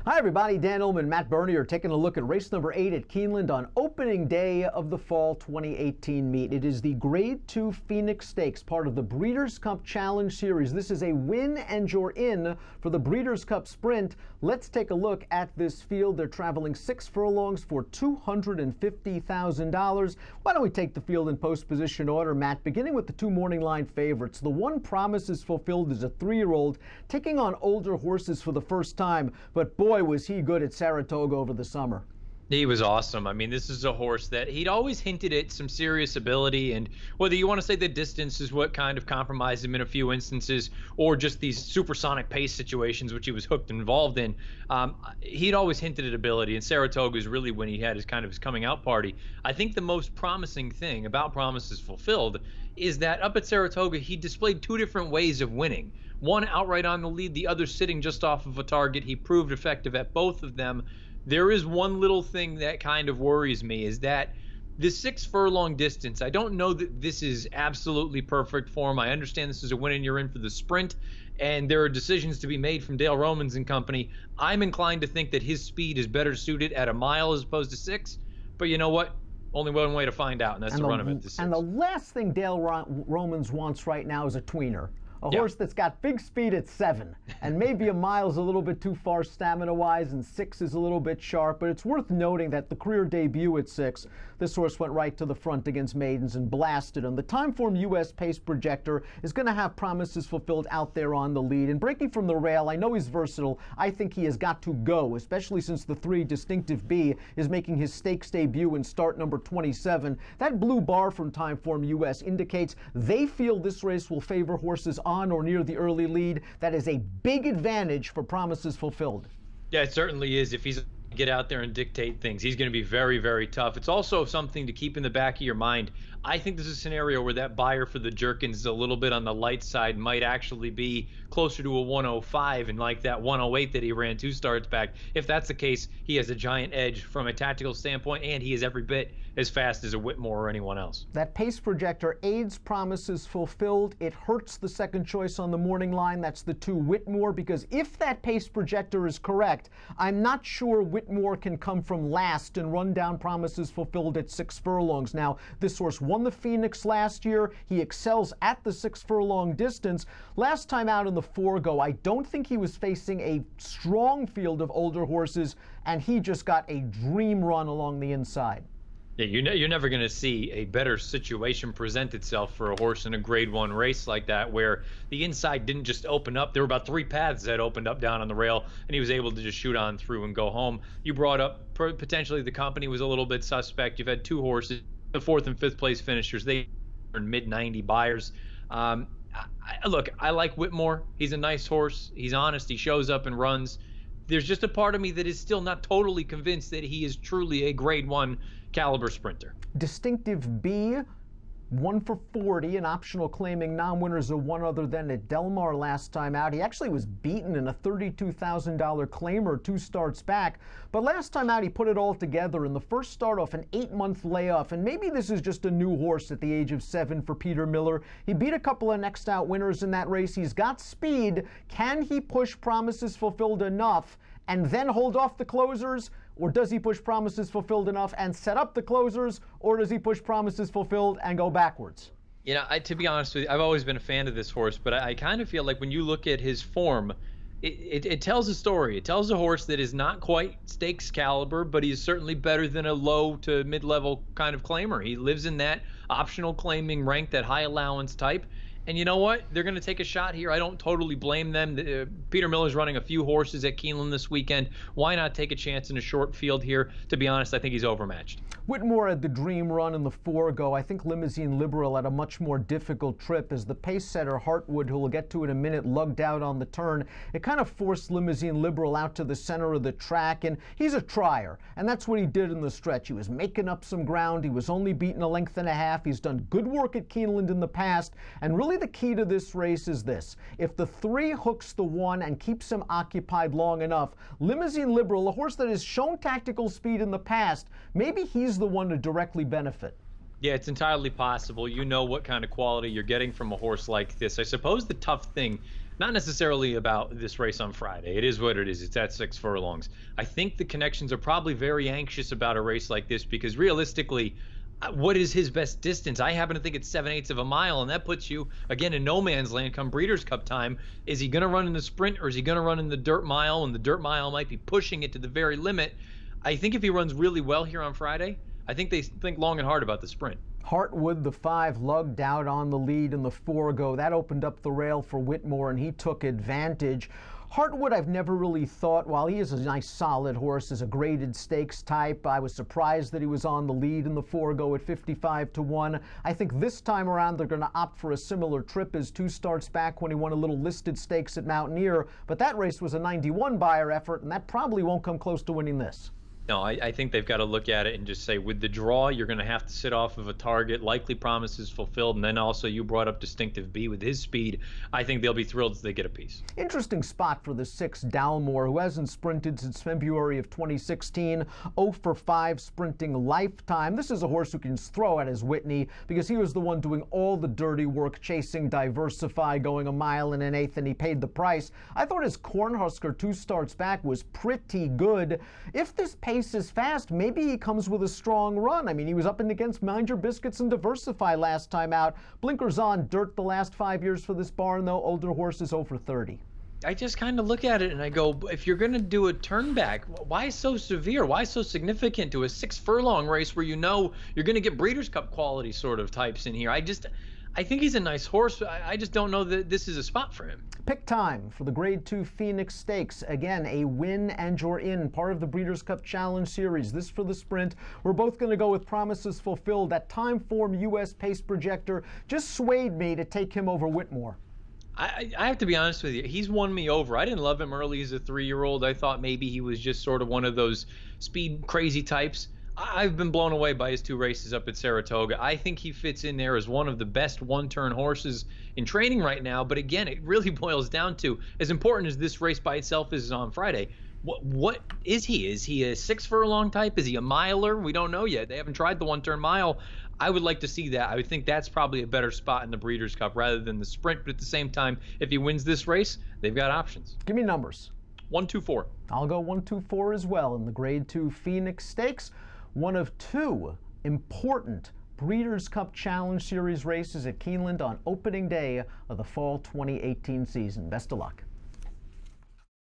Hi everybody, Dan Illman and Matt Bernier taking a look at race number 8 at Keeneland on opening day of the fall 2018 meet. It is the Grade 2 Phoenix Stakes, part of the Breeders' Cup Challenge Series. This is a win and you're in for the Breeders' Cup Sprint. Let's take a look at this field. They're traveling 6 furlongs for $250,000. Why don't we take the field in post position order, Matt, beginning with the 2 morning line favorites. The one Promises Fulfilled is a 3-year-old taking on older horses for the first time, but boy, was he good at Saratoga over the summer. He was awesome. I mean, this is a horse that he'd always hinted at some serious ability, and whether you want to say the distance is what kind of compromised him in a few instances, or just these supersonic pace situations, which he was hooked and involved in, he'd always hinted at ability, and Saratoga is really when he had his coming out party. I think the most promising thing about Promises Fulfilled is that up at Saratoga, he displayed 2 different ways of winning. One outright on the lead, the other sitting just off of a target. He proved effective at both of them. There is one little thing that kind of worries me, is that the 6 furlong distance, I don't know that this is absolutely perfect for him. I understand this is a win and you're in for the sprint, and there are decisions to be made from Dale Romans and company. I'm inclined to think that his speed is better suited at a mile as opposed to 6, but you know what? Only one way to find out, and that's to run him at the 6. And the last thing Dale Romans wants right now is a tweener. A horse that's got big speed at 7, and maybe a mile's a little bit too far stamina-wise, and 6 is a little bit sharp, but it's worth noting that the career debut at 6, this horse went right to the front against Maidens and blasted him. The Timeform US pace projector is going to have Promises Fulfilled out there on the lead, and breaking from the rail, I know he's versatile. I think he has got to go, especially since the 3 Distinctive B is making his stakes debut in start number 27. That blue bar from Timeform US indicates they feel this race will favor horses on or near the early lead. That is a big advantage for Promises Fulfilled. Yeah, it certainly is. If he's get out there and dictate things, he's going to be very, very tough. It's also something to keep in the back of your mind. I think this is a scenario where that buyer for the Jerkins is a little bit on the light side, might actually be closer to a 105 and like that 108 that he ran 2 starts back. If that's the case, he has a giant edge from a tactical standpoint, and he is every bit as fast as a Whitmore or anyone else. That pace projector aids Promises Fulfilled. It hurts the second choice on the morning line. That's the 2 Whitmore, because if that pace projector is correct, I'm not sure Whitmore can come from last and run down Promises Fulfilled at 6 furlongs. Now, this horse won the Phoenix last year. He excels at the 6 furlong distance. Last time out in the 4-go, I don't think he was facing a strong field of older horses, and he just got a dream run along the inside. Yeah, you're never going to see a better situation present itself for a horse in a Grade 1 race like that, where the inside didn't just open up. There were about 3 paths that opened up down on the rail, and he was able to just shoot on through and go home. You brought up potentially the company was a little bit suspect. You've had 2 horses, the 4th and 5th place finishers. They are mid-90 buyers. Look, I like Whitmore. He's a nice horse. He's honest. He shows up and runs. There's just a part of me that is still not totally convinced that he is truly a Grade 1 caliber sprinter. Distinctive B, 1 for 40, an optional claiming non-winners of one other than at Del Mar last time out. He actually was beaten in a $32,000 claimer 2 starts back, but last time out he put it all together in the first start off an 8-month layoff, and maybe this is just a new horse at the age of 7 for Peter Miller. He beat a couple of next out winners in that race. He's got speed. Can he push Promises Fulfilled enough and then hold off the closers? Or does he push Promises Fulfilled enough and set up the closers? Or does he push Promises Fulfilled and go backwards? You know, to be honest with you, I've always been a fan of this horse, but I kind of feel like when you look at his form, it tells a story. It tells a horse that is not quite stakes caliber, but he's certainly better than a low to mid-level kind of claimer. He lives in that optional claiming rank, that high allowance type. And you know what? They're going to take a shot here. I don't totally blame them. Peter Miller's running a few horses at Keeneland this weekend. Why not take a chance in a short field here? To be honest, I think he's overmatched. Whitmore had the dream run in the 4-go. I think Limousine Liberal had a much more difficult trip as the pace setter Hartwood, who we'll get to in a minute, lugged out on the turn. It kind of forced Limousine Liberal out to the center of the track, and he's a trier, and that's what he did in the stretch. He was making up some ground. He was only beaten a length and a half. He's done good work at Keeneland in the past, and really the key to this race is this. If the 3 hooks the 1 and keeps him occupied long enough, Limousine Liberal, a horse that has shown tactical speed in the past, maybe he's the one to directly benefit. Yeah, it's entirely possible. You know what kind of quality you're getting from a horse like this. I suppose the tough thing Not necessarily about this race on Friday. It is what it is. It's at 6 furlongs. I think the connections are probably very anxious about a race like this because realistically, what is his best distance? I happen to think it's 7/8 of a mile, and that puts you again in no man's land come Breeders' Cup time. Is he going to run in the sprint or is he going to run in the dirt mile? And the dirt mile might be pushing it to the very limit. I think if he runs really well here on Friday, I think they think long and hard about the sprint. Heartwood, the 5, lugged out on the lead in the 4 go. That opened up the rail for Whitmore, and he took advantage. Heartwood, I've never really thought, while he is a nice solid horse, is a graded stakes type. I was surprised that he was on the lead in the 4 go at 55-1. I think this time around they're going to opt for a similar trip as 2 starts back when he won a little listed stakes at Mountaineer. But that race was a 91 buyer effort, and that probably won't come close to winning this. No, I think they've got to look at it and just say, with the draw, you're going to have to sit off of a target, likely promises fulfilled, and then also you brought up Distinctive B with his speed. I think they'll be thrilled if they get a piece. Interesting spot for the 6, Dalmore, who hasn't sprinted since February of 2016, 0 for 5 sprinting lifetime. This is a horse who can throw at his Whitney because he was the one doing all the dirty work, chasing Diversify, going 1 1/8 and he paid the price. I thought his Cornhusker 2 starts back was pretty good. If this pace is fast, maybe he comes with a strong run. I mean, he was up and against Mind Your Biscuits and Diversify last time out. Blinkers on dirt the last 5 years for this barn, though. Older horses 0 for 30. I just kind of look at it and I go, if you're going to do a turnback, why so severe? Why so significant to a 6 furlong race where you know you're going to get Breeders' Cup quality sort of types in here? I think he's a nice horse. I just don't know that this is a spot for him. Pick time for the Grade 2 Phoenix Stakes. Again, a win and you're in, part of the Breeders' Cup Challenge Series. This for the sprint. We're both going to go with promises fulfilled. That time form U.S. pace projector just swayed me to take him over Whitmore. I have to be honest with you. He's won me over. I didn't love him early as a 3-year-old. I thought maybe he was just sort of one of those speed crazy types. I've been blown away by his 2 races up at Saratoga. I think he fits in there as one of the best one-turn horses in training right now. But again, it really boils down to, as important as this race by itself is on Friday, what is he? Is he a 6 furlong type? Is he a miler? We don't know yet. They haven't tried the one-turn mile. I would like to see that. I would think that's probably a better spot in the Breeders' Cup rather than the sprint. But at the same time, if he wins this race, they've got options. Give me numbers. 1, 2, 4. I'll go 1, 2, 4 as well in the Grade 2 Phoenix Stakes. One of 2 important Breeders' Cup Challenge Series races at Keeneland on opening day of the fall 2018 season. Best of luck.